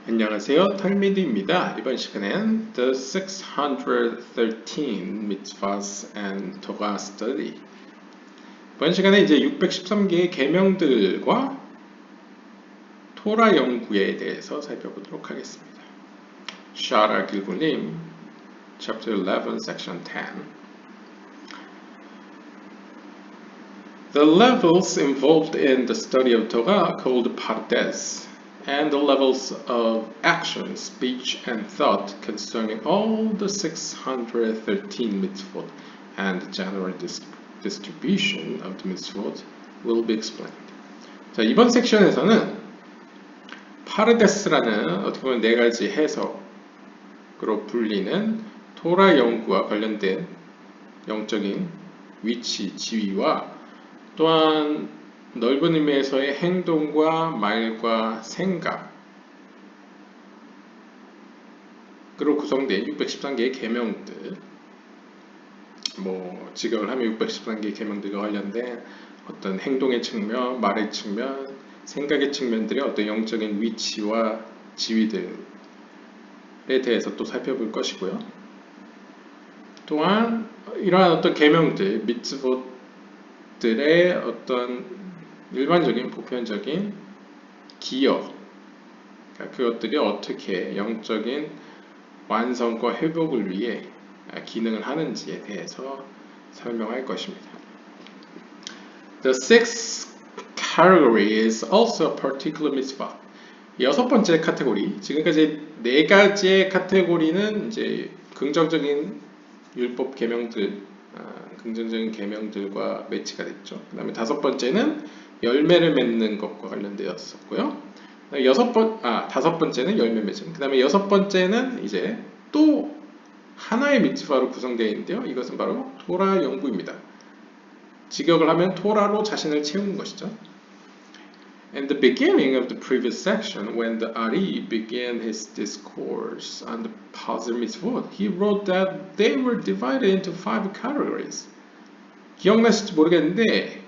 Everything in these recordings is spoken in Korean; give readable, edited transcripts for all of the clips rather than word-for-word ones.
안녕하세요. 탈미드입니다. 이번 시간엔 The 613 Mitzvahs and Torah Study. 이번 시간에 이제 613개의 계명들과 토라 연구에 대해서 살펴보도록 하겠습니다. 샤라 길굴님, Chapter 11, Section 10. The levels involved in the study of Torah are called pardes, and the levels of action, speech, and thought concerning all the 613 mitzvot and the general distribution of the mitzvot will be explained. 자, 이번 섹션에서는 파르데스라는 어떻게 보면 네 가지 해석으로 불리는 토라 연구와 관련된 영적인 위치, 지위와 또한 넓은 의미에서의 행동과 말과 생각으로 구성된 613개의 계명들, 직역을 하면 613개의 계명들과 관련된 어떤 행동의 측면, 말의 측면, 생각의 측면들의 어떤 영적인 위치와 지위들에 대해서 또 살펴볼 것이고요. 또한 이러한 어떤 계명들, 미tzvot들의 어떤 일반적인 보편적인 기여, 그것들이 어떻게 영적인 완성과 회복을 위해 기능을 하는지에 대해서 설명할 것입니다. The sixth category is also a particular mitzvah. 여섯 번째 카테고리, 지금까지 네 가지의 카테고리는 이제 긍정적인 율법 계명들, 긍정적인 계명들과 매치가 됐죠. 그 다음에 다섯 번째는 열매를 맺는 것과 관련되었었고요. 다섯 번째는 열매 맺음. 그 다음에 여섯 번째는 이제 또 하나의 미tzvah로 구성되어 있는데요. 이것은 바로 토라 연구입니다. 직역을 하면 토라로 자신을 채우는 것이죠. In the beginning of the previous section, when the Ari began his discourse on the positive mitzvot, he wrote that they were divided into 5 categories. 기억나실지 모르겠는데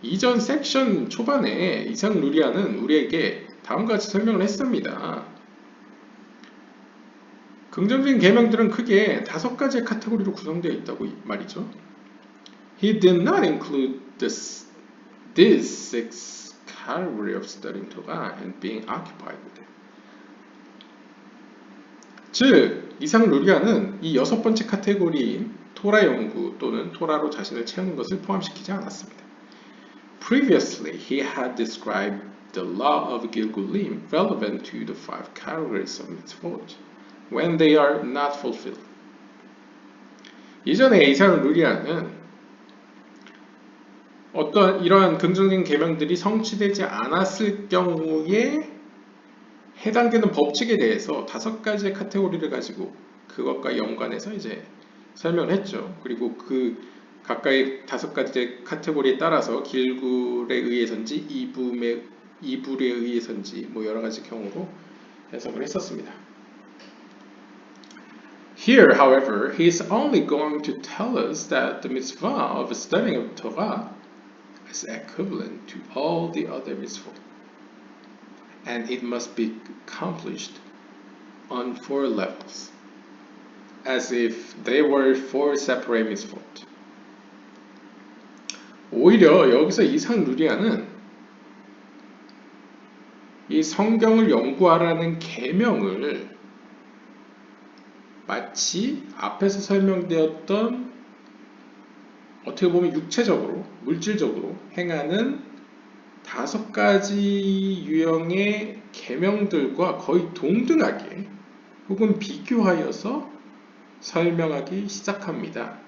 이전 섹션 초반에 이상 루리아는 우리에게 다음과 같이 설명을 했습니다. 긍정적인 계명들은 크게 5가지의 카테고리로 구성되어 있다고 말이죠. He did not include this six category of studying Torah and being occupied with it. 즉, 이상 루리아는 이 6번째 카테고리인 토라 연구 또는 토라로 자신을 채우는 것을 포함시키지 않았습니다. Previously, he had described the law of Gilgulim relevant to the 5 categories of mitzvot when they are not fulfilled. 이전에 이상 루리아는 어떤 이러한 긍정적인 계명들이 성취되지 않았을 경우에 해당되는 법칙에 대해서 5가지의 카테고리를 가지고 그것과 연관해서 이제 설명을 했죠. 그리고 그 가까이 5가지 카테고리에 따라서 길굴에 의해서인지 이불에 의해서인지 여러 가지 경우로 해석을 했었습니다. Here, however, he is only going to tell us that the mitzvah of studying of Torah is equivalent to all the other mitzvot, and it must be accomplished on 4 levels, as if they were 4 separate mitzvot. 오히려 여기서 이상 루리아는 이 성경을 연구하라는 계명을 마치 앞에서 설명되었던 어떻게 보면 육체적으로, 물질적으로 행하는 5가지 유형의 계명들과 거의 동등하게 혹은 비교하여서 설명하기 시작합니다.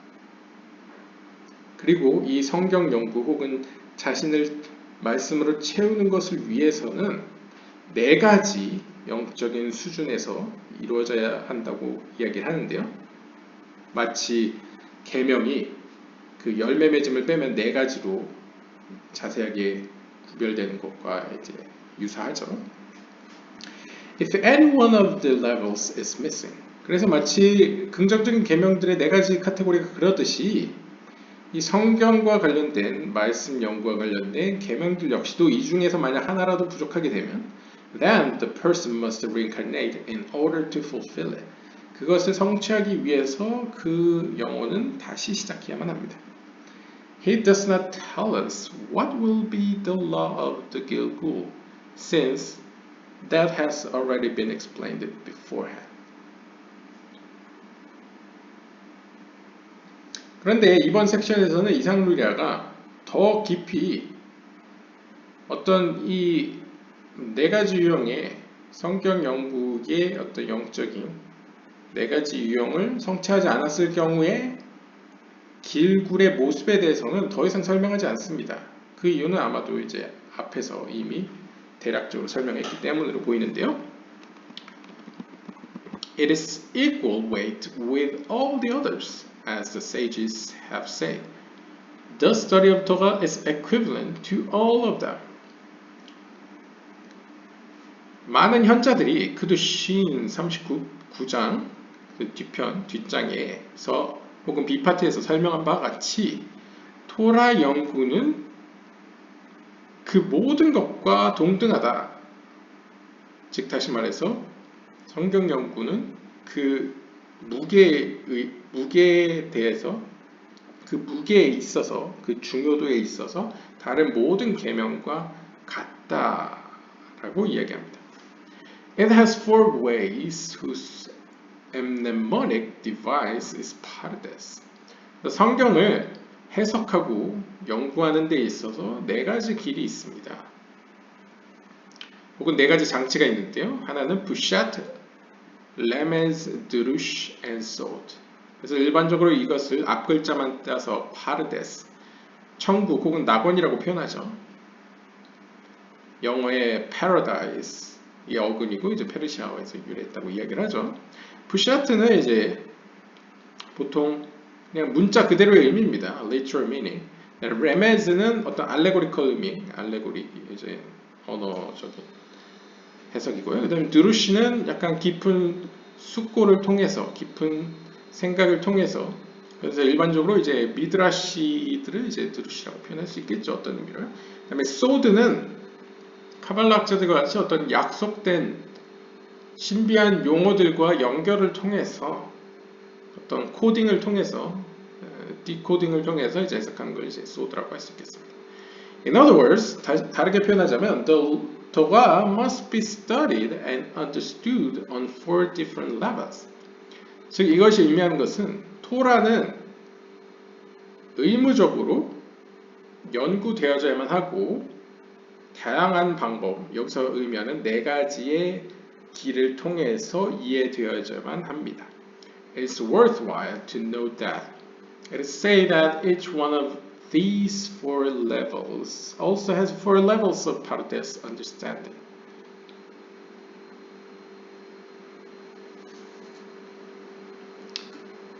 그리고 이 성경 연구 혹은 자신을 말씀으로 채우는 것을 위해서는 4가지 영적인 수준에서 이루어져야 한다고 이야기를 하는데요. 마치 계명이 그 열매 맺음을 빼면 4가지로 자세하게 구별되는 것과 이제 유사하죠. If any one of the levels is missing, 그래서 마치 긍정적인 계명들의 4가지 카테고리가 그렇듯이 이 성경과 관련된 말씀 연구와 관련된 계명들 역시도 이 중에서 만약 하나라도 부족하게 되면 then the person must reincarnate in order to fulfill it. 그것을 성취하기 위해서 그 영혼은 다시 시작해야만 합니다. He does not tell us what will be the law of the Gilgul, since that has already been explained beforehand. 그런데 이번 섹션에서는 이상루리아가 더 깊이 어떤 이 네 가지 유형의 성경 연구의 어떤 영적인 네 가지 유형을 성취하지 않았을 경우에 길굴의 모습에 대해서는 더 이상 설명하지 않습니다. 그 이유는 아마도 이제 앞에서 이미 대략적으로 설명했기 때문으로 보이는데요. It is equal weight with all the others, as the sages have said. The study of Torah is equivalent to all of them. 많은 현자들이 그두신 39장 그 뒷장에서 혹은 B파트에서 설명한 바와 같이 토라 연구는 그 모든 것과 동등하다. 즉 다시 말해서 성경 연구는 그 무게에 대해서 그 무게에 있어서 그 중요도에 있어서 다른 모든 계명과 같다라고 이야기합니다. It has four ways whose mnemonic device is pardes. 성경을 해석하고 연구하는 데 있어서 네 가지 길이 있습니다. 혹은 네 가지 장치가 있는데요. 하나는 Pushat, Remez, Drush, and Sod. 그래서 일반적으로 이것을 앞글자만 따서 파르데스, 천국 혹은 낙원이라고 표현하죠. 영어의 paradise 이 어근이고 이제 페르시아어에서 유래했다고 이야기를 하죠. 푸샤트는 이제 보통 그냥 문자 그대로의 의미입니다. literal meaning. 레메즈는 어떤 allegorical 의미, 알레고리 이제 언어적인 해석이고요. 그다음에 드루시는 약간 깊은 숙고를 통해서, 깊은 생각을 통해서. 그래서 일반적으로 이제 미드라시들을 이제 드루시라고 표현할 수 있겠죠. 어떤 의미를. 그다음에 소드는 카발라 학자들과 같이 어떤 약속된 신비한 용어들과 연결을 통해서 어떤 코딩을 통해서 디코딩을 통해서 이제 해석하는 걸 이제 소드라고 할 수 있겠습니다. In other words, 다르게 표현하자면 the Torah must be studied and understood on four different levels. 즉 이것이 의미하는 것은 토라는 의무적으로 연구되어져야만 하고 다양한 방법, 여기서 의미하는 네 가지의 길을 통해서 이해되어야만 합니다. It is worthwhile to note that it is said that each one of these four levels also has four levels of pardes understanding.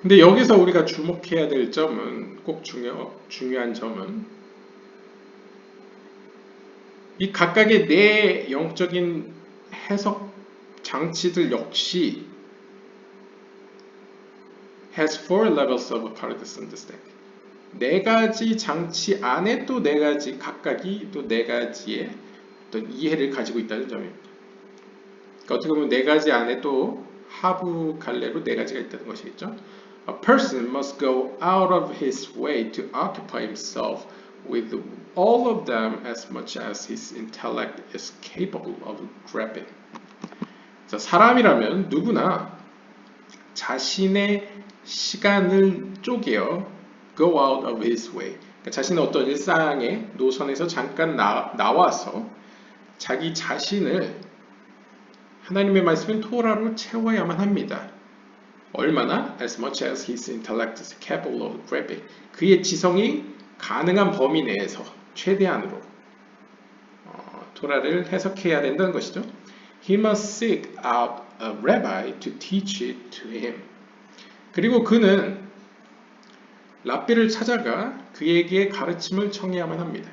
근데 여기서 우리가 주목해야 될 점은 꼭 중요한 점은 이 각각의 네 영적인 해석 장치들 역시 has four levels of pardes understanding. 네 가지 장치 안에 또 네 가지 각각이 또 네 가지의 어떤 이해를 가지고 있다는 점입니다. 그러니까 어떻게 보면 네 가지 안에 또 하부 갈래로 네 가지가 있다는 것이겠죠. A person must go out of his way to occupy himself with all of them as much as his intellect is capable of grabbing. 자, 사람이라면 누구나 자신의 시간을 쪼개어 go out of his way. 그러니까 자신의 어떤 일상의 노선에서 잠깐 나와서 자기 자신을 하나님의 말씀인 토라로 채워야만 합니다. 얼마나? As much as his intellect is capable of grabbing. 그의 지성이 가능한 범위 내에서 최대한으로 토라를 해석해야 된다는 것이죠. He must seek out a rabbi to teach it to him. 그리고 그는 랍비를 찾아가 그에게 가르침을 청해야만 합니다.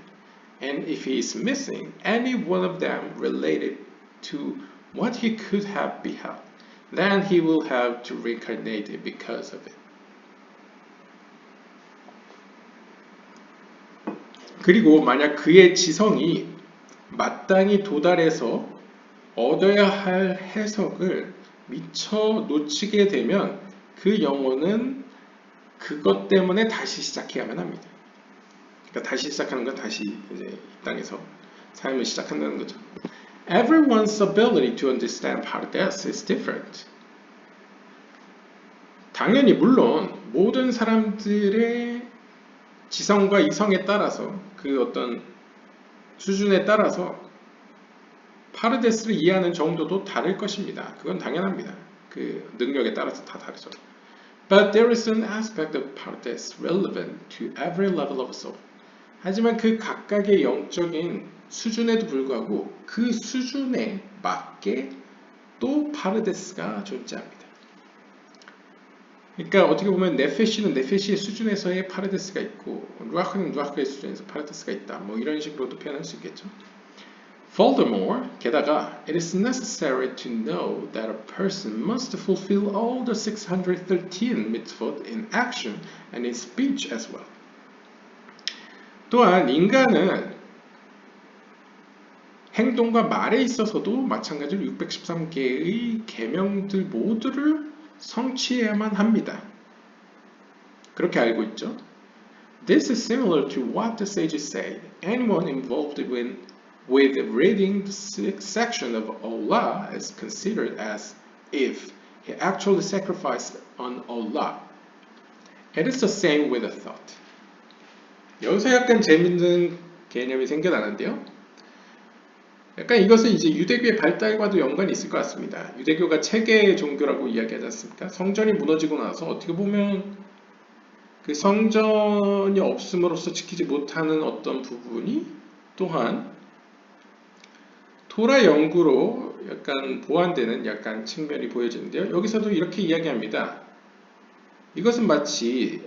And if he is missing any one of them related to what he could have beheld, then he will have to reincarnate because of it. 그리고 만약 그의 지성이 마땅히 도달해서 얻어야 할 해석을 미처 놓치게 되면 그 영혼은 그것 때문에 다시 시작해야만 합니다. 그러니까 다시 시작하는 건 다시 이제 이 땅에서 삶을 시작한다는 거죠. Everyone's ability to understand paradise is different. 당연히 물론 모든 사람들의 지성과 이성에 따라서 그 어떤 수준에 따라서 파르데스를 이해하는 정도도 다를 것입니다. 그건 당연합니다. 그 능력에 따라서 다 다르죠. But there is an aspect of paradise relevant to every level of soul. 하지만 그 각각의 영적인 수준에도 불구하고 그 수준에 맞게 또 파르데스가 존재합니다. 그러니까 어떻게 보면 네페시는 네페시의 수준에서의 파르데스가 있고 루아흐는 루아흐의 수준에서 파르데스가 있다. 뭐 이런 식으로도 표현할 수 있겠죠. Furthermore, 게다가 it is necessary to know that a person must fulfill all the 613 mitzvot in action and in speech as well. 또한 인간은 행동과 말에 있어서도 마찬가지로 613개의 계명들 모두를 성취해야만 합니다. 그렇게 알고 있죠? This is similar to what the sages say. Anyone involved with reading the sixth section of Allah is considered as if he actually sacrificed on Allah. It is the same with a thought. 여기서 약간 재밌는 개념이 생겨나는데요. 약간 이것은 이제 유대교의 발달과도 연관이 있을 것 같습니다. 유대교가 체계 종교라고 이야기하지 않습니까? 성전이 무너지고 나서 어떻게 보면 그 성전이 없음으로써 지키지 못하는 어떤 부분이 또한 토라 연구로 약간 보완되는 약간 측면이 보여지는데요. 여기서도 이렇게 이야기합니다. 이것은 마치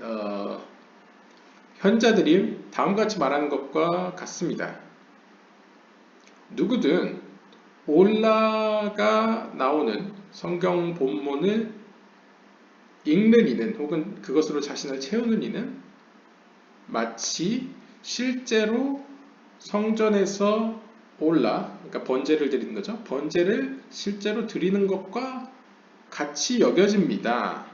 현자들이 다음과 같이 말하는 것과 같습니다. 누구든 올라가 나오는 성경 본문을 읽는 이는 혹은 그것으로 자신을 채우는 이는 마치 실제로 성전에서 그러니까 번제를 드리는 거죠. 번제를 실제로 드리는 것과 같이 여겨집니다.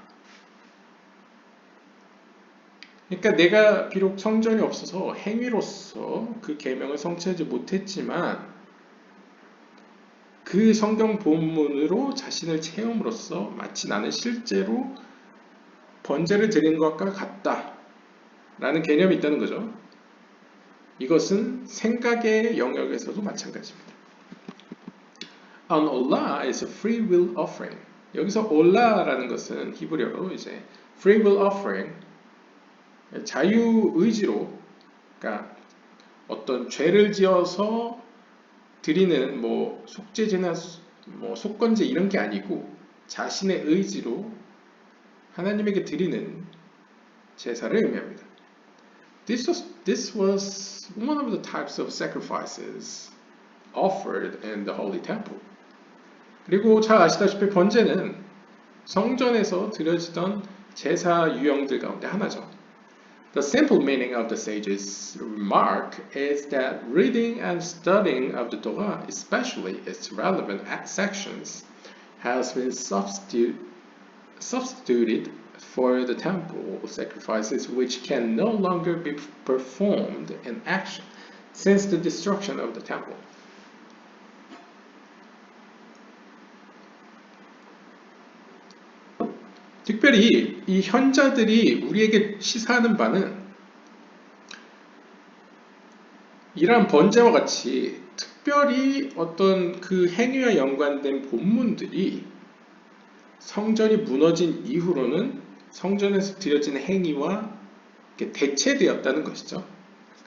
그러니까 내가 비록 성전이 없어서 행위로서 그 계명을 성취하지 못했지만 그 성경 본문으로 자신을 채움으로써 마치 나는 실제로 번제를 드리는 것과 같다라는 개념이 있다는 거죠. 이것은 생각의 영역에서도 마찬가지입니다. On Allah is a free will offering. 여기서 Allah라는 것은 히브리어로 이제 free will offering, 자유 의지로, 그러니까 어떤 죄를 지어서 드리는 뭐 속죄제나 뭐 속건제 이런 게 아니고 자신의 의지로 하나님에게 드리는 제사를 의미합니다. This was one of the types of sacrifices offered in the Holy Temple. 그리고 잘 아시다시피 번제는 성전에서 드려지던 제사 유형들 가운데 하나죠. The simple meaning of the sages' remark is that reading and studying of the Torah, especially its relevant sections, has been substituted for the temple sacrifices which can no longer be performed in action since the destruction of the temple. 특별히 이 현자들이 우리에게 시사하는 바는 이러한 번제와 같이 특별히 어떤 그 행위와 연관된 본문들이 성전이 무너진 이후로는 성전에서 드려지는 행위와 대체되었다는 것이죠.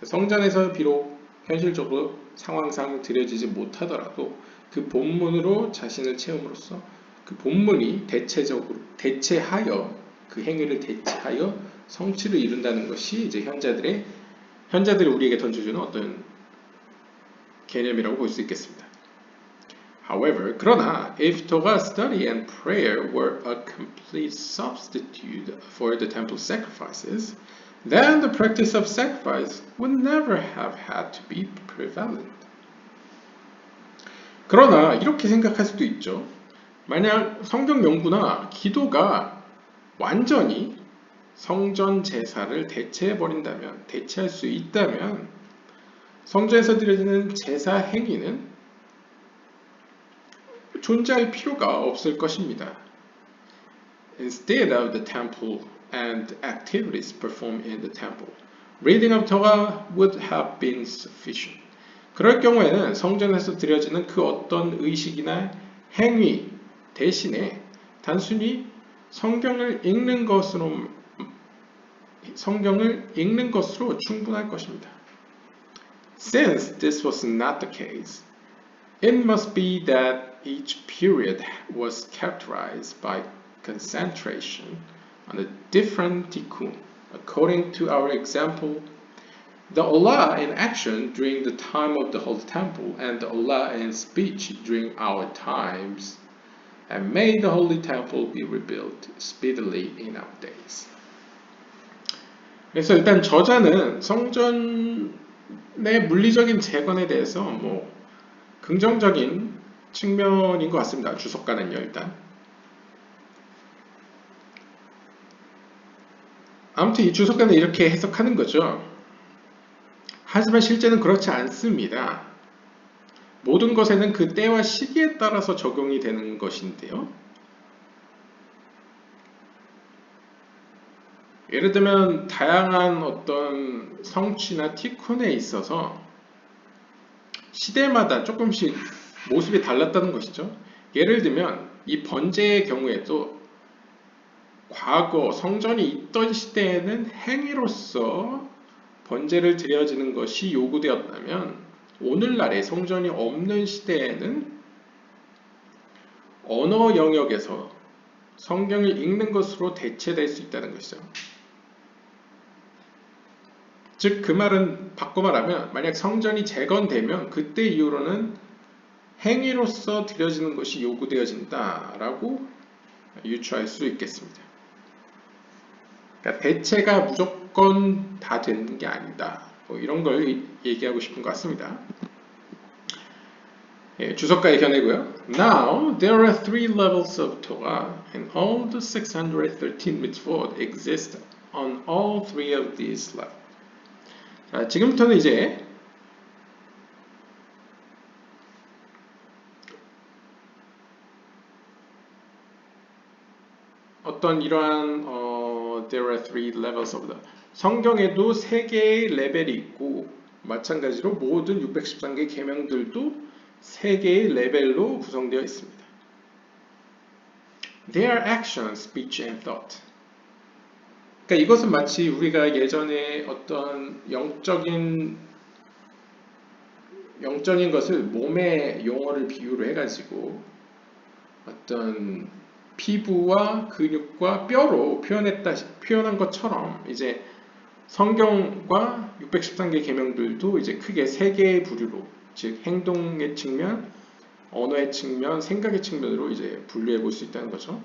성전에서 비록 현실적으로 상황상 드려지지 못하더라도 그 본문으로 자신을 채움으로써 그 본문이 대체하여 그 행위를 대체하여 성취를 이룬다는 것이 이제 현자들이 우리에게 던져주는 어떤 개념이라고 볼 수 있겠습니다. However, 그러나 if Torah study and prayer were a complete substitute for the temple sacrifices, then the practice of sacrifice would never have had to be prevalent. 그러나 이렇게 생각할 수도 있죠. 만약 성경 연구나 기도가 완전히 성전 제사를 대체해버린다면, 대체할 수 있다면 성전에서 드려지는 제사 행위는 존재할 필요가 없을 것입니다. Instead of the temple and activities performed in the temple, reading of Torah would have been sufficient. 그럴 경우에는 성전에서 드려지는 그 어떤 의식이나 행위 대신에 단순히 성경을 읽는 것으로 충분할 것입니다. Since this was not the case, it must be that each period was characterized by concentration on a different tikkun. According to our example, the Allah in action during the time of the Holy Temple and the Allah in speech during our times, and may the Holy Temple be rebuilt speedily in our days. 그래서 일단 저자는 성전의 물리적인 재건에 대해서 긍정적인 측면인 것 같습니다. 주석가는요, 일단. 아무튼 이 주석가는 이렇게 해석하는 거죠. 하지만 실제는 그렇지 않습니다. 모든 것에는 그 때와 시기에 따라서 적용이 되는 것인데요. 예를 들면 다양한 어떤 성취나 티쿤에 있어서 시대마다 조금씩 모습이 달랐다는 것이죠. 예를 들면 이 번제의 경우에도 과거 성전이 있던 시대에는 행위로서 번제를 드려지는 것이 요구되었다면 오늘날의 성전이 없는 시대에는 언어 영역에서 성경을 읽는 것으로 대체될 수 있다는 것이죠. 즉 그 말은 바꿔 말하면 만약 성전이 재건되면 그때 이후로는 행위로서 드려지는 것이 요구되어진다라고 유추할 수 있겠습니다. 그러니까 대체가 무조건 다 되는 게 아니다. 이런 걸 얘기하고 싶은 것 같습니다. 주석가의 견해고요. Now there are three levels of Torah, and all the 613 mitzvot exist on all three of these levels. 자, 지금부터는 이제 어떤 이러한 there are three levels of the 성경에도 세 개의 레벨이 있고 마찬가지로 모든 613개 계명들도 세 개의 레벨로 구성되어 있습니다. Their action, speech, and thought. 그러니까 이것은 마치 우리가 예전에 어떤 영적인 것을 몸의 용어를 비유로 해가지고 어떤 피부와 근육과 뼈로 표현한 것처럼 이제 성경과 613개 계명들도 이제 크게 세 개의 부류로, 즉 행동의 측면, 언어의 측면, 생각의 측면으로 이제 분류해 볼 수 있다는 거죠.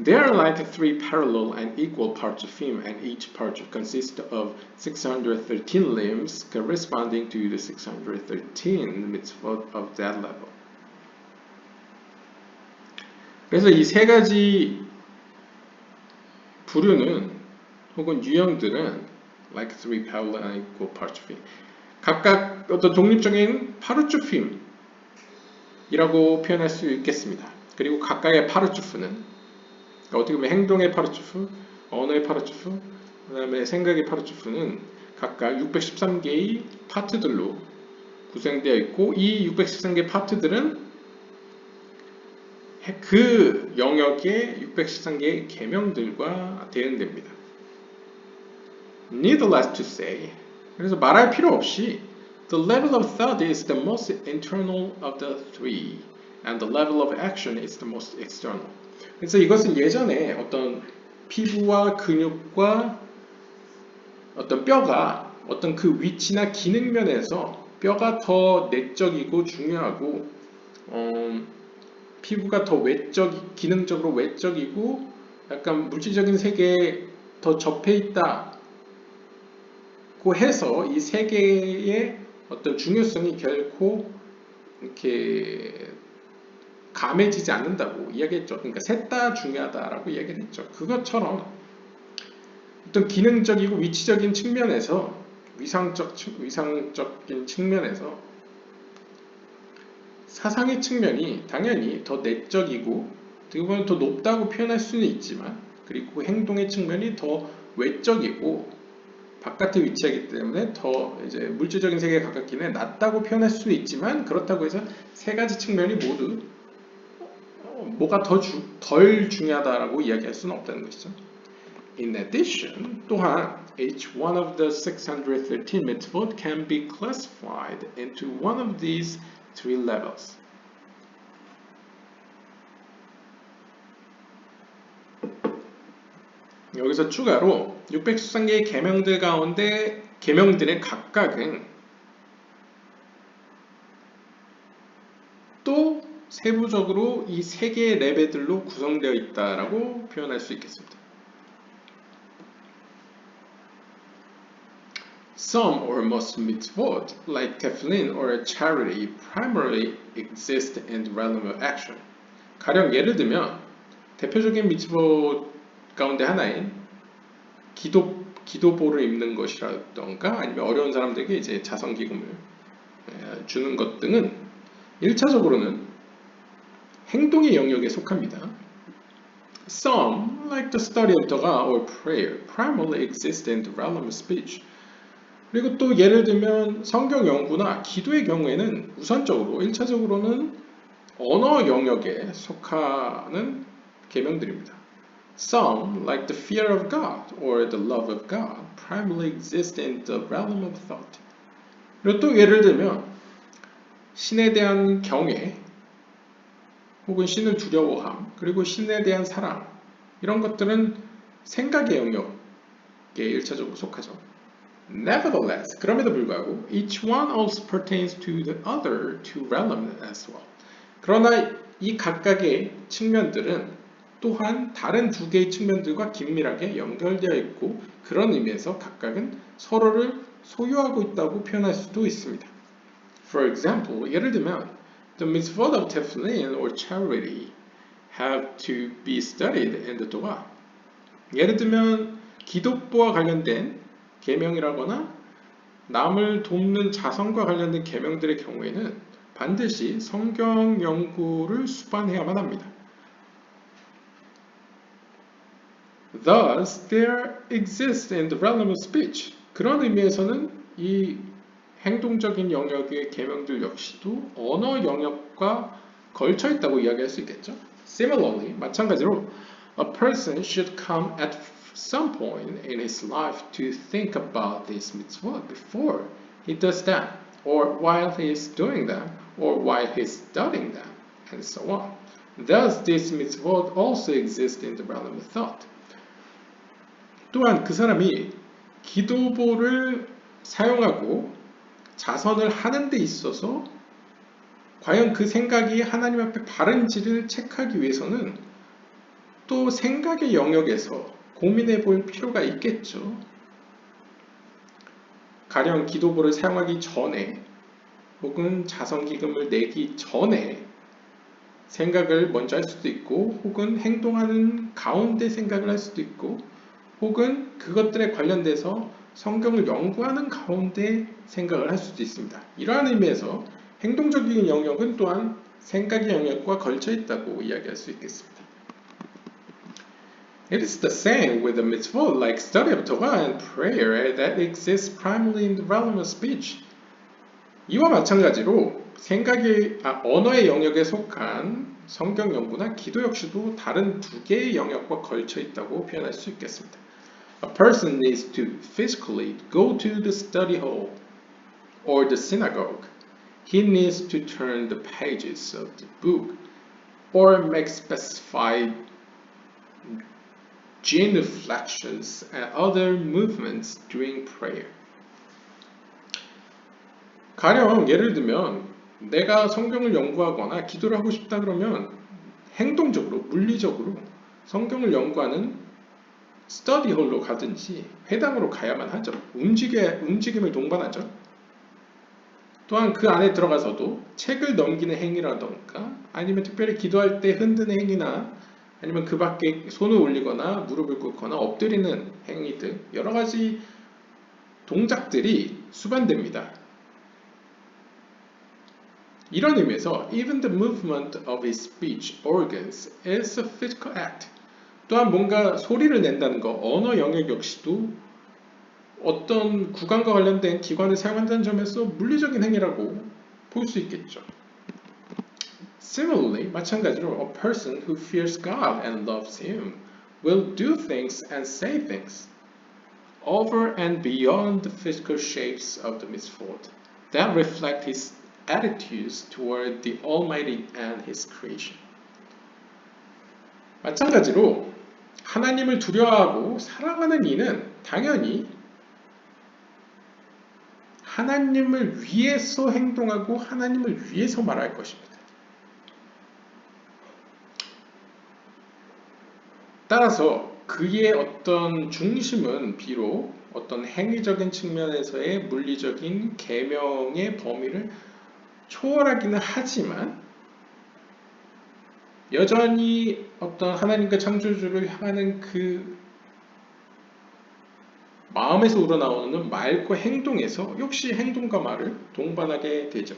They are like three parallel and equal parts of him, and each part consists of 613 limbs corresponding to the 613 mitzvot of that level. 그래서 이 세 가지 부류는 혹은 유형들은 like three parallel and equal parts of him, 각각 어떤 독립적인 파르추핌이라고 표현할 수 있겠습니다. 그리고 각각의 파르추프는 그러니까 어떻게 보면 행동의 파르추프, 언어의 파르추프, 그 다음에 생각의 파르추프는 각각 613개의 파트들로 구성되어 있고 이 613개 파트들은 그 영역의 613개의 계명들과 대응됩니다. Needless to say, 그래서 말할 필요 없이 the level of thought is the most internal of the three, and the level of action is the most external. 그래서 이것은 예전에 어떤 피부와 근육과 어떤 뼈가 어떤 그 위치나 기능 면에서 뼈가 더 내적이고 중요하고 피부가 더 기능적으로 외적이고 약간 물질적인 세계에 더 접해 있다고 해서 이 세계의 어떤 중요성이 결코 이렇게 감해지지 않는다고 이야기했죠. 그러니까 셋 다 중요하다라고 이야기를 했죠. 그것처럼 어떤 기능적이고 위치적인 측면에서 위상적인 측면에서 사상의 측면이 당연히 더 내적이고 어떻게 보면 더 높다고 표현할 수는 있지만 그리고 행동의 측면이 더 외적이고 바깥에 위치하기 때문에 더 이제 물질적인 세계에 가깝긴 해 낮다고 표현할 수는 있지만 그렇다고 해서 세 가지 측면이 모두 뭐가 덜 중요하다라고 이야기할 수는 없다는 것이죠. In addition, 또한 each one of the 613 mitzvot can be classified into one of these three levels. 여기서 추가로 613개의 계명들 가운데 계명들의 각각은 또 세부적으로 이 세 개의 레벨들로 구성되어 있다라고 표현할 수 있겠습니다. Some or most mitzvot, like tefillin or charity, primarily exist in the realm of action. 가령 예를 들면 대표적인 미tzvot 가운데 하나인 기도보를 입는 것이라던가 아니면 어려운 사람들에게 이제 자선기금을 주는 것 등은 1차적으로는 행동의 영역에 속합니다. Some, like the study of Torah or prayer, primarily exist in the realm of speech. 그리고 또 예를 들면 성경 연구나 기도의 경우에는 우선적으로 1차적으로는 언어 영역에 속하는 계명들입니다. Some, like the fear of God or the love of God, primarily exist in the realm of thought. 그리고 또 예를 들면 신에 대한 경외 혹은 신을 두려워함 그리고 신에 대한 사랑 이런 것들은 생각의 영역에 1차적으로 속하죠. Nevertheless, 그럼에도 불구하고 each one also pertains to the other two realms as well. 그러나 이 각각의 측면들은 또한 다른 두 개의 측면들과 긴밀하게 연결되어 있고 그런 의미에서 각각은 서로를 소유하고 있다고 표현할 수도 있습니다. For example, 예를 들면 the mitzvot of tefillin or charity have to be studied in the Torah. 예를 들면 기독보와 관련된 계명이라거나 남을 돕는 자선과 관련된 계명들의 경우에는 반드시 성경 연구를 수반해야만 합니다. Thus, there exists in the realm of speech. 그런 의미에서는 이 행동적인 영역의 계명들 역시도 언어 영역과 걸쳐 있다고 이야기할 수 있겠죠. Similarly, 마찬가지로 a person should come at some point in his life to think about this mitzvah before he does that, or while he is doing that, or while he is studying that, and so on. Thus, this mitzvah also exists in the realm of thought. 또한 그 사람이 기도보를 사용하고 자선을 하는 데 있어서 과연 그 생각이 하나님 앞에 바른지를 체크하기 위해서는 또 생각의 영역에서 고민해 볼 필요가 있겠죠. 가령 기도보를 사용하기 전에 혹은 자선기금을 내기 전에 생각을 먼저 할 수도 있고 혹은 행동하는 가운데 생각을 할 수도 있고 혹은 그것들에 관련돼서 성경을 연구하는 가운데 생각을 할 수도 있습니다. 이러한 의미에서 행동적인 영역은 또한 생각의 영역과 걸쳐 있다고 이야기할 수 있겠습니다. It is the same with the mitzvot like study of Torah and prayer that exists primarily in the realm of speech. 이와 마찬가지로 언어의 영역에 속한 성경 연구나 기도 역시도 다른 두 개의 영역과 걸쳐 있다고 표현할 수 있겠습니다. A person needs to physically go to the study hall or the synagogue. He needs to turn the pages of the book or make specified genuflections and other movements during prayer. 가령 예를 들면 내가 성경을 연구하거나 기도를 하고 싶다 그러면 행동적으로, 물리적으로 성경을 연구하는 스터디홀로 가든지 회당으로 가야만 하죠. 움직임을 동반하죠. 또한 그 안에 들어가서도 책을 넘기는 행위라던가 아니면 특별히 기도할 때 흔드는 행위나 아니면 그 밖에 손을 올리거나 무릎을 꿇거나 엎드리는 행위 등 여러 가지 동작들이 수반됩니다. 이런 의미에서 even the movement of his speech organs is a physical act. 또한 뭔가 소리를 낸다는 것, 언어 영역 역시도 어떤 구강과 관련된 기관을 사용한다는 점에서 물리적인 행위라고 볼 수 있겠죠. Similarly, 마찬가지로 a person who fears God and loves Him will do things and say things over and beyond the physical shapes of the misfold that reflect his attitudes toward the Almighty and His creation. 마찬가지로 하나님을 두려워하고 사랑하는 이는 당연히 하나님을 위해서 행동하고 하나님을 위해서 말할 것입니다. 따라서 그의 어떤 중심은 비록 어떤 행위적인 측면에서의 물리적인 계명의 범위를 초월하기는 하지만 여전히 어떤 하나님과 창조주를 향하는 그 마음에서 우러나오는 말과 행동에서 역시 행동과 말을 동반하게 되죠.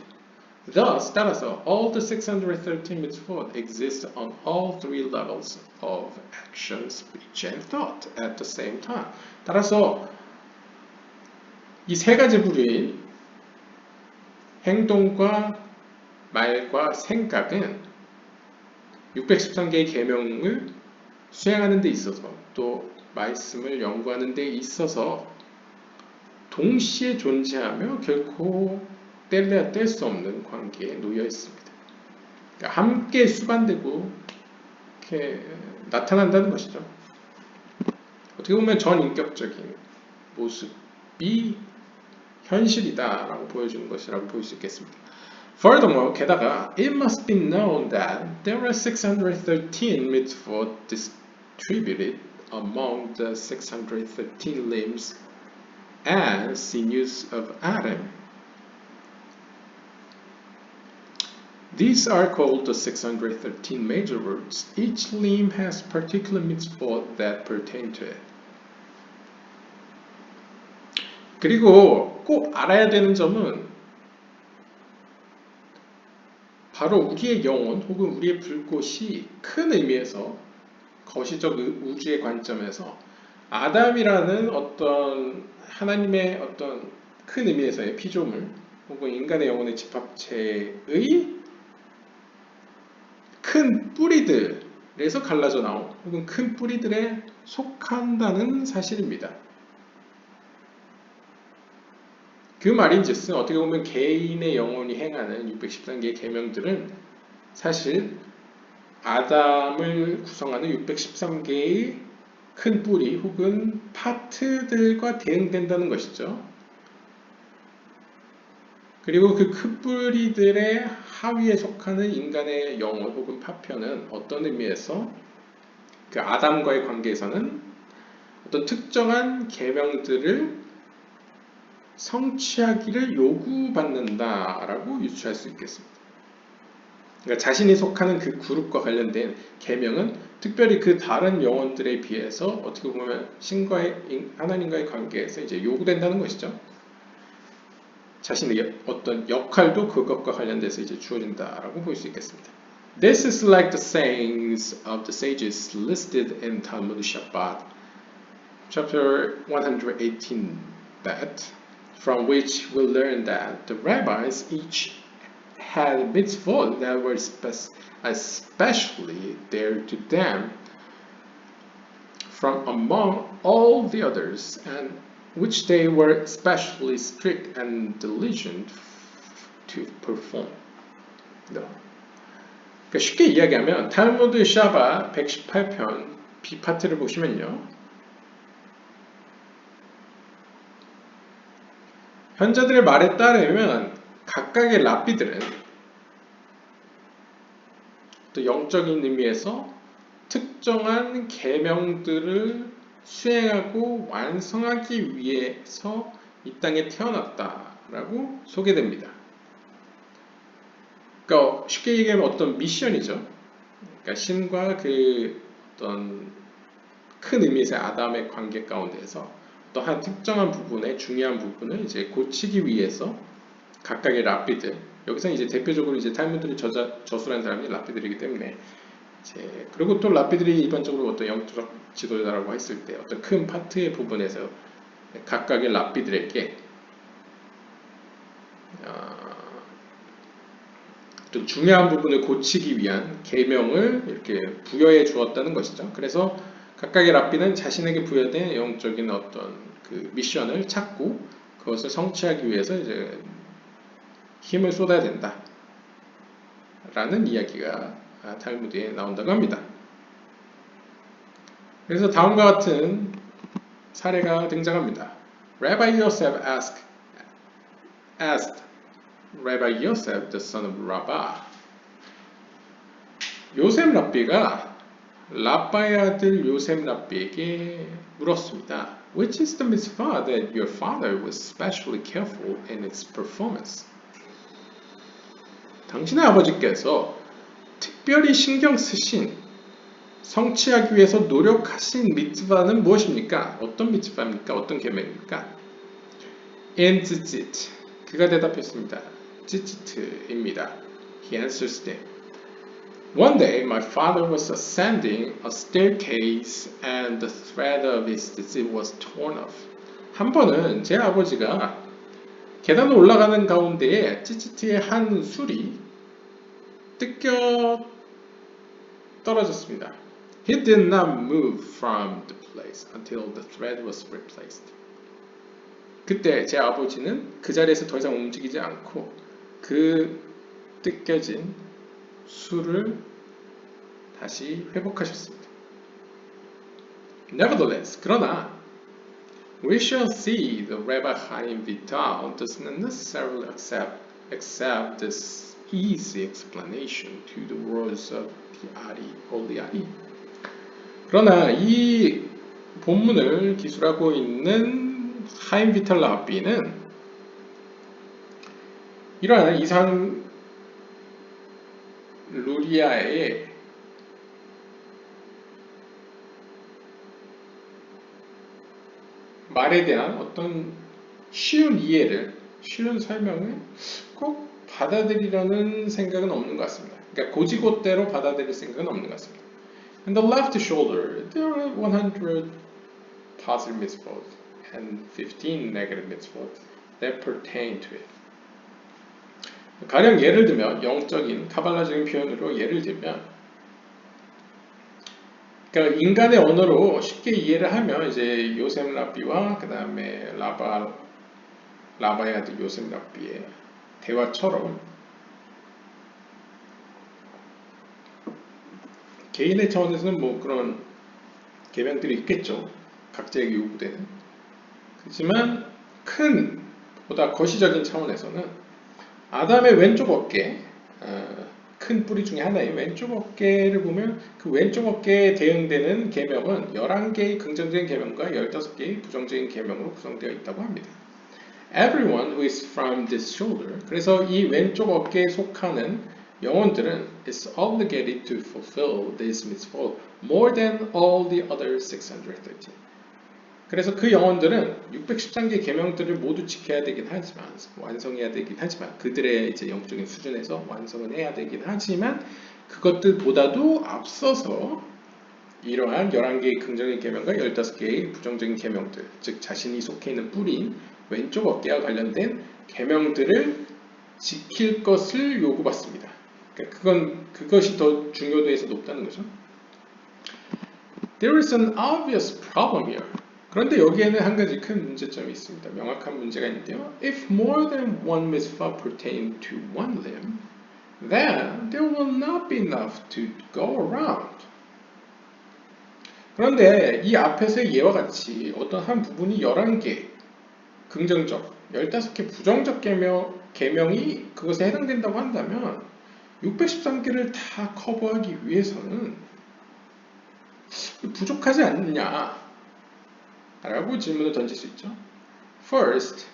Thus, 따라서 all the 613 mitzvot exist on all three levels of action, speech, and thought at the same time. 따라서 이 세 가지 부류인 행동과 말과 생각은 613개의 계명을 수행하는 데 있어서 또 말씀을 연구하는 데 있어서 동시에 존재하며 결코 뗄래야 뗄 수 없는 관계에 놓여 있습니다. 그러니까 함께 수반되고 이렇게 나타난다는 것이죠. 어떻게 보면 전인격적인 모습이 현실이다라고 보여주는 것이라고 볼 수 있겠습니다. Furthermore, 게다가 it must be known that there are 613 mitzvot distributed among the 613 limbs and sinews of Adam. These are called the 613 major works. Each limb has particular mitzvot that pertain to it. 그리고 꼭 알아야 되는 점은 바로 우리의 영혼 혹은 우리의 불꽃이 큰 의미에서 거시적 우주의 관점에서 아담이라는 어떤 하나님의 어떤 큰 의미에서의 피조물 혹은 인간의 영혼의 집합체의 큰 뿌리들에서 갈라져 나온 혹은 큰 뿌리들에 속한다는 사실입니다. 그 말인즉슨 어떻게 보면 개인의 영혼이 행하는 613개의 계명들은 사실 아담을 구성하는 613개의 큰 뿌리 혹은 파트들과 대응된다는 것이죠. 그리고 그 큰 뿌리들의 하위에 속하는 인간의 영혼 혹은 파편은 어떤 의미에서 그 아담과의 관계에서는 어떤 특정한 계명들을 성취하기를 요구받는다라고 유추할 수 있겠습니다. 그러니까 자신이 속하는 그 그룹과 관련된 계명은 특별히 그 다른 영혼들에 비해서 어떻게 보면 신과의 하나님과의 관계에서 이제 요구된다는 것이죠. 자신의 어떤 역할도 그것과 관련돼서 이제 주어진다라고 볼 수 있겠습니다. This is like the sayings of the sages listed in Talmud Shabbat, chapter 118, that from which we learn that the rabbis each had mitzvot that were especially dear to them from among all the others, and which they were especially strict and diligent to perform. 그러니까 쉽게 이야기하면 탈무드 샤바 118편 B파트를 보시면요. 현자들의 말에 따르면 각각의 랍비들은 또 영적인 의미에서 특정한 계명들을 수행하고 완성하기 위해서 이 땅에 태어났다라고 소개됩니다. 그러니까 쉽게 얘기하면 어떤 미션이죠. 그러니까 신과 그 어떤 큰 의미에서의 아담의 관계 가운데에서 또 한 특정한 부분의 중요한 부분을 이제 고치기 위해서 각각의 랍비들, 여기서 이제 대표적으로 이제 탈무드를 저술한 사람이 랍비들이기 때문에 이제 그리고 또 랍비들이 일반적으로 어떤 영적 지도자라고 했을 때 어떤 큰 파트의 부분에서 각각의 랍비들에게 좀 중요한 부분을 고치기 위한 계명을 이렇게 부여해 주었다는 것이죠. 그래서 각각의 랍비는 자신에게 부여된 영적인 어떤 그 미션을 찾고 그것을 성취하기 위해서 이제 힘을 쏟아야 된다. 라는 이야기가 탈무드에 나온다고 합니다. 그래서 다음과 같은 사례가 등장합니다. Rabbi Yosef asked Rabbi Yosef, the son of Rabbah. 요셉 랍비가 라바의 아들 요셉 랍비에게 물었습니다. Which is the mitzvah that your father was especially careful in its performance? 당신의 아버지께서 특별히 신경 쓰신 성취하기 위해서 노력하신 미tzvah는 무엇입니까? 어떤 미tzvah입니까? 어떤 계명입니까? In tzitzit. 그가 대답했습니다. 찌찌트입니다. He answers them. One day, my father was ascending a staircase and the thread of his tzitzit was torn off. 한 번은 제 아버지가 계단을 올라가는 가운데에 찌찌트의 한 술이 뜯겨 떨어졌습니다. He did not move from the place until the thread was replaced. 그때 제 아버지는 그 자리에서 더 이상 움직이지 않고 그 뜯겨진 술을 다시 회복하셨습니다. Nevertheless, 그러나 we shall see the Rebbe Chaim Vital does not necessarily accept this easy explanation to the words of the Ari, Holy Ari. 그러나 이 본문을 기술하고 있는 하임 비탈 랍비는 이러한 이상 루리아의 말에 대한 어떤 쉬운 이해를, 쉬운 설명을 꼭 받아들이려는 생각은 없는 것 같습니다. 그러니까 고지고대로 받아들일 생각은 없는 것 같습니다. In the left shoulder, there are 100 positive mitzvot and 15 negative mitzvot that pertain to it. 가령 예를 들면 영적인 카발라적인 표현으로 예를 들면 그러니까 인간의 언어로 쉽게 이해를 하면 이제 요셉 랍비와 그 다음에 라바의 아들 요셉 랍비의 대화처럼 개인의 차원에서는 뭐 그런 계명들이 있겠죠. 각자에게 요구되는. 그렇지만 큰 보다 거시적인 차원에서는 아담의 왼쪽 어깨 큰 뿌리 중에 하나인 왼쪽 어깨를 보면 그 왼쪽 어깨에 대응되는 계명은 11개의 긍정적인 계명과 15개의 부정적인 계명으로 구성되어 있다고 합니다. Everyone who is from this shoulder, 그래서 이 왼쪽 어깨에 속하는 영혼들은 is obligated to fulfill this mitzvah more than all the other 613. 그래서 그 영혼들은 613개 계명들을 모두 지켜야 되긴 하지만 완성해야 되긴 하지만 그들의 이제 영적인 수준에서 완성은 해야 되긴 하지만 그것들보다도 앞서서 이러한 11개의 긍정적인 계명과 15개의 부정적인 계명들, 즉 자신이 속해 있는 뿌리인 왼쪽 어깨와 관련된 계명들을 지킬 것을 요구받습니다. 그러니까 그것이 더 중요도에서 높다는 거죠. There is an obvious problem here. 그런데 여기에는 한 가지 큰 문제점이 있습니다. 명확한 문제가 있는데요. If more than one mitzvah pertain to one limb, then there will not be enough to go around. 그런데 이 앞에서의 예와 같이 어떤 한 부분이 11개 긍정적, 15개 부정적 계명이 그것에 해당된다고 한다면 613개를 다 커버하기 위해서는 부족하지 않느냐 라고 질문을 던질 수 있죠. First,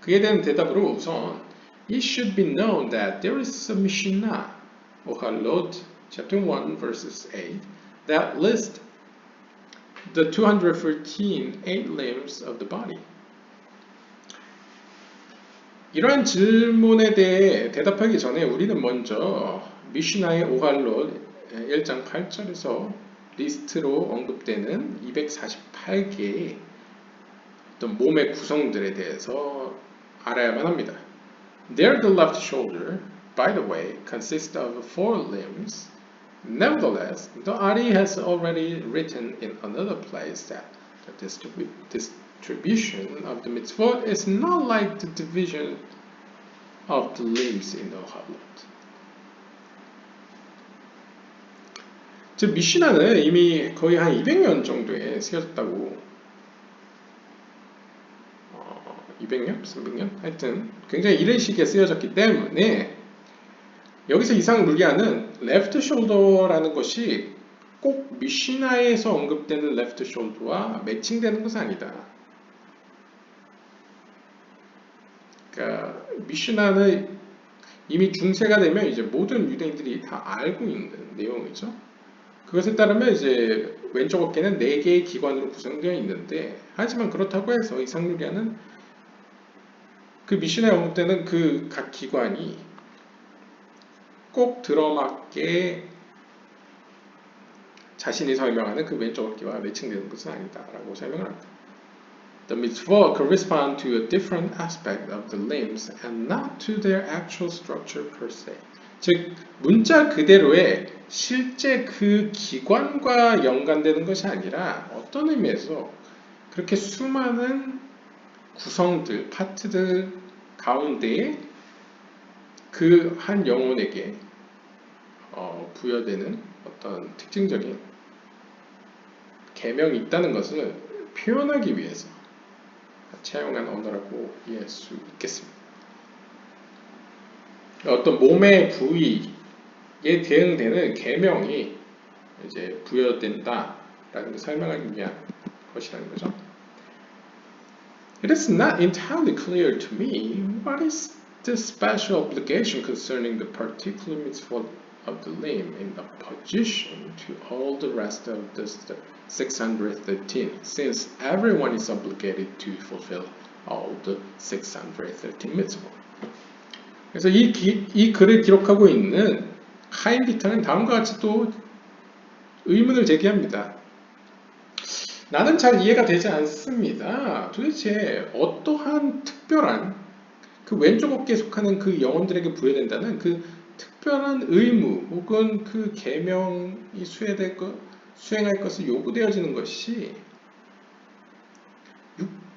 그에 대한 대답으로 우선 It should be known that there is a Mishnah, Ochalot, chapter 1, verses 8, that lists the 213 eight limbs of the body. 이러한 질문에 대해 대답하기 전에 우리는 먼저 미슈나의 오갈롯 1장 8절에서 리스트로 언급되는 248개의 어떤 몸의 구성들에 대해서 알아야만 합니다. There the left shoulder, by the way, consists of 4 limbs. Nevertheless, the Ari has already written in another place that the distribution of the mitzvot is not like the division of the limbs in the Ochalot. 즉 미시나는 이미 거의 한 200년 정도에 쓰여졌다고 200년? 300년? 하여튼 굉장히 이른 시기에 쓰여졌기 때문에 여기서 이상 루리아는 left shoulder라는 것이 꼭 미시나에서 언급되는 left shoulder와 매칭되는 것은 아니다. 그러니까 미시나는 이미 중세가 되면 이제 모든 유대인들이 다 알고 있는 내용이죠. 그것에 따르면 이제 왼쪽 어깨는 4개의 기관으로 구성되어 있는데 하지만 그렇다고 해서 이상 루리아는 그 미시나에 언급되는 그 각 기관이 꼭 들어맞게 자신이 설명하는 그 왼쪽 어깨와 매칭되는 것은 아니다라고 설명을 합니다. The mitzvot correspond to a different aspect of the limbs and not to their actual structure per se. 즉 문자 그대로의 실제 그 기관과 연관되는 것이 아니라 어떤 의미에서 그렇게 수많은 구성들, 파트들 가운데에 그 한 영혼에게 부여되는 어떤 특징적인 계명이 있다는 것을 표현하기 위해서 차용한 언어라고 이해할 수 있겠습니다. 어떤 몸의 부위에 대응되는 계명이 이제 부여된다라는 걸 설명하기 위한 것이라는 거죠. It is not entirely clear to me what is the special obligation concerning the particular mitzvot of the limb in opposition to all the rest of the 613, since everyone is obligated to fulfill all the 613 mitzvot. 그래서 이 글을 기록하고 있는 하임 비타는 다음과 같이 또 의문을 제기합니다. 나는 잘 이해가 되지 않습니다. 도대체 어떠한 특별한 그 왼쪽 어깨에 속하는 그 영혼들에게 부여된다는 그 특별한 의무 혹은 그 계명이 수행할 것을 요구되어지는 것이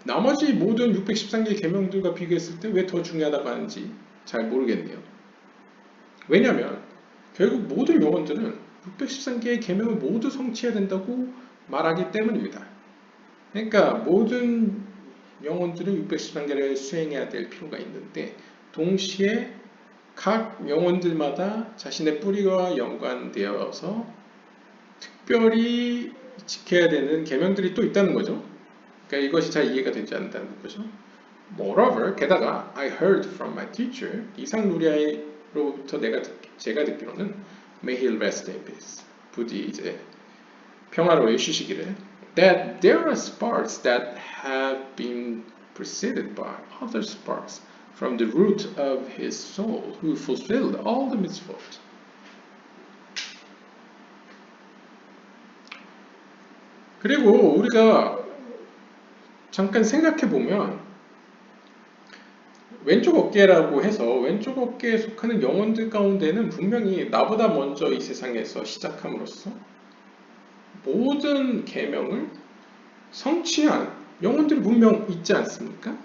나머지 모든 613개의 계명들과 비교했을 때 왜 더 중요하다고 하는지 잘 모르겠네요. 왜냐하면 결국 모든 영혼들은 613개의 계명을 모두 성취해야 된다고 말하기 때문입니다. 그러니까 모든 영혼들은 613개를 수행해야 될 필요가 있는데 동시에 각 영혼들마다 자신의 뿌리와 연관되어서 특별히 지켜야 되는 계명들이 또 있다는 거죠. 그러니까 이것이 잘 이해가 되지 않는다는 거죠. Moreover, 게다가 I heard from my teacher, 이상 루리아로부터 제가 듣기로는 May he rest in peace. 부디 이제 평화로이 휴식이를. That there are sparks that have been preceded by other sparks from the root of his soul, who fulfilled all the mitzvot. 그리고 우리가 잠깐 생각해 보면 왼쪽 어깨라고 해서 왼쪽 어깨에 속하는 영혼들 가운데는 분명히 나보다 먼저 이 세상에서 시작함으로써 모든 계명을 성취한 영혼들이 분명 있지 않습니까?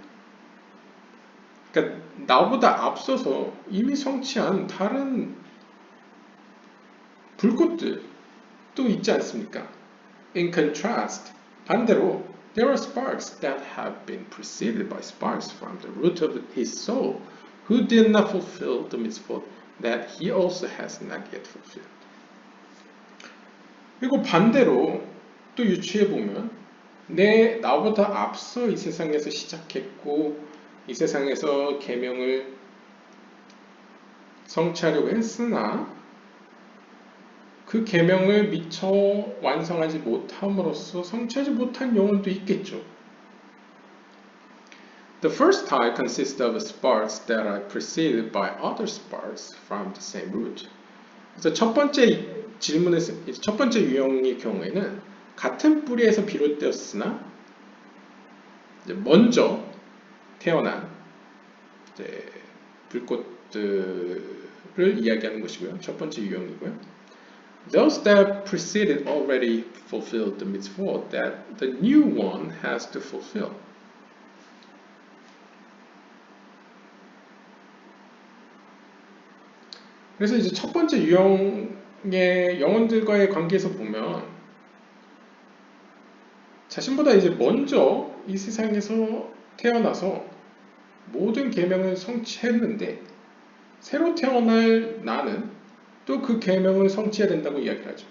그러니까 나보다 앞서서 이미 성취한 다른 불꽃들도 있지 않습니까? In contrast, 반대로 there are sparks that have been preceded by sparks from the root of his soul who did not fulfill the mitzvot that he also has not yet fulfilled. 그리고 반대로 또 유추해보면 나보다 앞서 이 세상에서 시작했고 이 세상에서 계명을 성취하려고 했으나 그 계명을 미처 완성하지 못함으로써 성취하지 못한 영혼도 있겠죠. The first type consists of sparks that are preceded by other sparks from the same root. 그래서 첫 번째 질문에서 첫 번째 유형의 경우에는 같은 뿌리에서 비롯되었으나 이제 먼저 태어난 이제 불꽃들을 이야기하는 것이고요. 첫 번째 유형이고요. Those that preceded already fulfilled the mitzvot that the new one has to fulfill. 그래서 이제 첫 번째 유형의 영혼들과의 관계에서 보면 자신보다 이제 먼저 이 세상에서 태어나서 모든 계명을 성취했는데 새로 태어날 나는 또 그 계명을 성취해야 된다고 이야기를 하죠.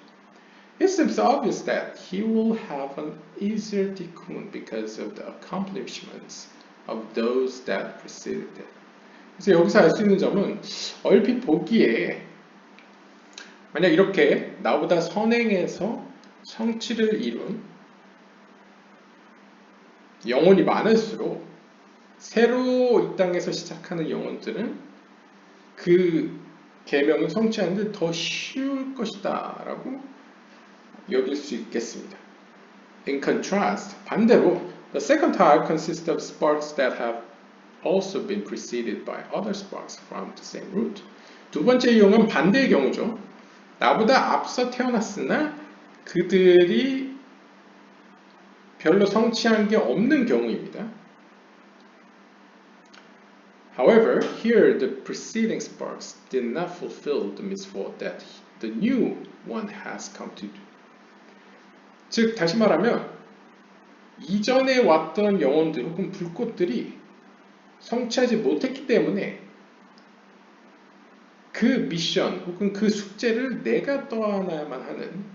It seems obvious that he will have an easier tikkun because of the accomplishments of those that preceded him. 그래서 여기서 알 수 있는 점은 얼핏 보기에 만약 이렇게 나보다 선행해서 성취를 이룬 영혼이 많을수록 새로 이 땅에서 시작하는 영혼들은 그 계명을 성취하는데 더 쉬울 것이다 라고 여길 수 있겠습니다. In contrast, 반대로 the second type consists of sparks that have also been preceded by other sparks from the same root. 두 번째 유형은 반대의 경우죠. 나보다 앞서 태어났으나 그들이 별로 성취한 게 없는 경우입니다. However, here the preceding sparks did not fulfill the mitzvot that the new one has come to do. 즉, 다시 말하면 이전에 왔던 영혼들 혹은 불꽃들이 성취하지 못했기 때문에 그 미션 혹은 그 숙제를 내가 떠안아야만 하는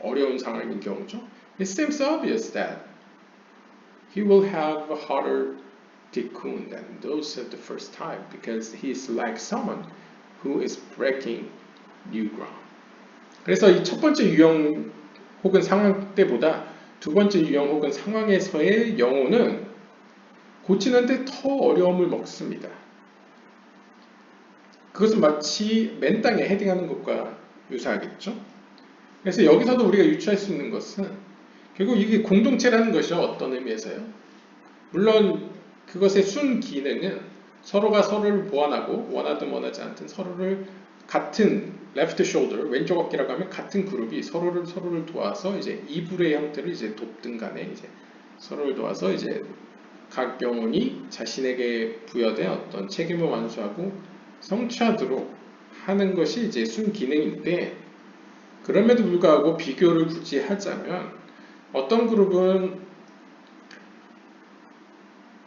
어려운 상황인 경우죠. It seems obvious that he will have a harder tikkun than those of the first type because he is like someone who is breaking new ground. 그래서 이 첫 번째 유형 혹은 상황 때보다 두 번째 유형 혹은 상황에서의 영혼은 고치는데 더 어려움을 먹습니다. 그것은 마치 맨 땅에 헤딩하는 것과 유사하겠죠? 그래서 여기서도 우리가 유추할 수 있는 것은 결국 이게 공동체라는 것이죠. 어떤 의미에서요. 물론 그것의 순 기능은 서로가 서로를 보완하고 원하든 원하지 않든 서로를 같은 left shoulder, 왼쪽 어깨라고 하면 같은 그룹이 서로를 도와서 이제 이불의 형태를 이제 돕든 간에 이제 서로를 도와서 이제 각 영혼이 자신에게 부여된 어떤 책임을 완수하고 성취하도록 하는 것이 이제 순 기능인데 그럼에도 불구하고 비교를 굳이 하자면 어떤 그룹은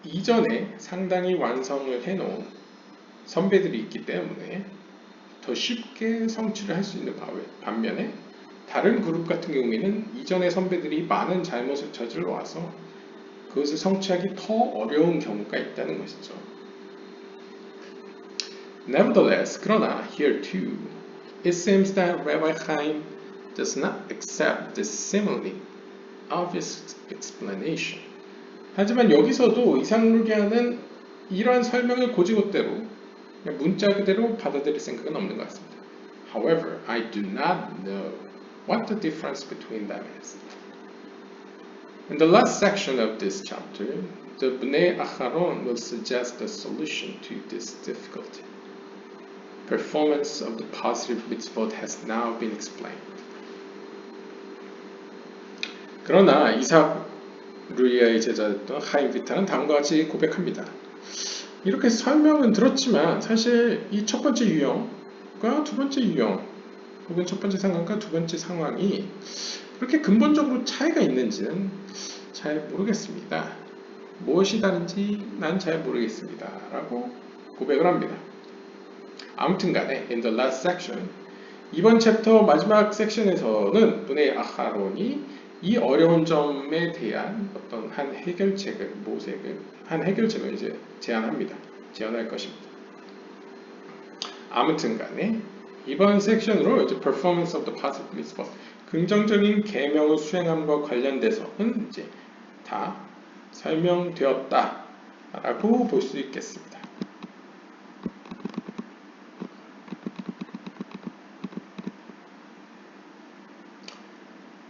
이전에 상당히 완성을 해놓은 선배들이 있기 때문에 더 쉽게 성취를 할 수 있는 반면에 다른 그룹 같은 경우에는 이전의 선배들이 많은 잘못을 저질러 와서 그것을 성취하기 더 어려운 경우가 있다는 것이죠. Nevertheless, 그러나 here too, it seems that Rabbi Chaim does not accept this seemingly obvious explanation. 하지만 여기서도 이상루리아는 이러한 설명을 고지고대로 문자 그대로 받아들일 생각은 없는 것 같습니다. However, I do not know what the difference between them is. In the last section of this chapter, the Bnei Acharon will suggest a solution to this difficulty. Performance of the positive mitzvot has now been explained. 그러나 이삭루리아의 제자였던 하임 비타는 다음과 같이 고백합니다. 이렇게 설명은 들었지만 사실 이 첫 번째 유형과 두 번째 유형 혹은 첫 번째 상황과 두 번째 상황이 그렇게 근본적으로 차이가 있는지는 잘 모르겠습니다. 무엇이 다른지 난 잘 모르겠습니다. 라고 고백을 합니다. 아무튼 간에 in the last section 이번 챕터 마지막 섹션에서는 분의 아하론이 이 어려운 점에 대한 어떤 한 해결책을 이제 제안할 것입니다. 아무튼 간에 이번 섹션으로 이제 performance of the positive response 긍정적인 계명을 수행함과 관련돼서는 이제 다 설명되었다라고 볼 수 있겠습니다.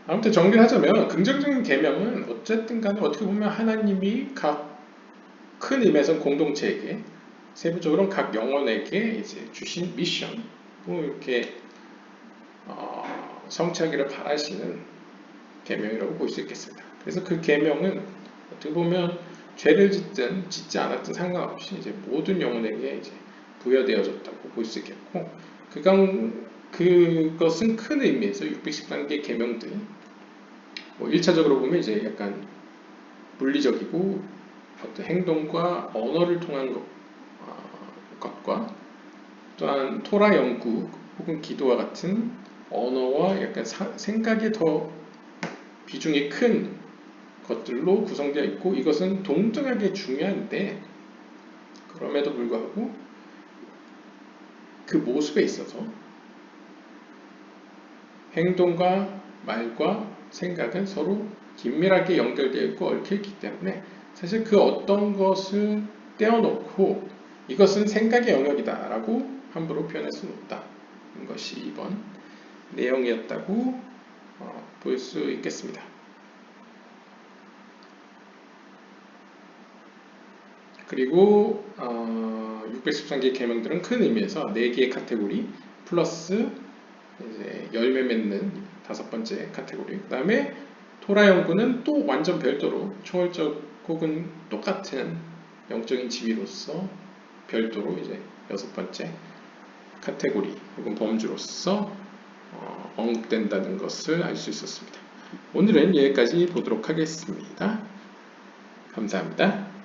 아무튼 정리를 하자면 긍정적인 계명은 어쨌든 간에 어떻게 보면 하나님이 각 큰 의미에서 공동체에게 세부적으로는 각 영혼에게 이제 주신 미션 뭐 이렇게 성취하기를 바라시는 계명이라고 볼 수 있겠습니다. 그래서 그 계명은 어떻게 보면 죄를 짓든 짓지 않았든 상관없이 이제 모든 영혼에게 이제 부여되어졌다고 볼 수 있겠고 그것은 큰 의미에서 613개 계명들 뭐 1차적으로 보면 이제 약간 물리적이고 어떤 행동과 언어를 통한 것과 또한 토라 연구 혹은 기도와 같은 언어와 약간 생각이 더 비중이 큰 것들로 구성되어 있고 이것은 동등하게 중요한데 그럼에도 불구하고 그 모습에 있어서 행동과 말과 생각은 서로 긴밀하게 연결되어 있고 얽혀 있기 때문에 사실 그 어떤 것을 떼어놓고 이것은 생각의 영역이다 라고 함부로 표현할 수는 없다는 것이 이번 내용이었다고 볼 수 있겠습니다. 그리고 613개 계명들은 큰 의미에서 4개의 카테고리 플러스 이제 열매 맺는 5번째 카테고리 그 다음에 토라 연구는 또 완전 별도로 초월적 혹은 똑같은 영적인 지위로서 별도로 이제 6번째 카테고리 혹은 범주로서 언급된다는 것을 알 수 있었습니다. 오늘은 여기까지 보도록 하겠습니다. 감사합니다.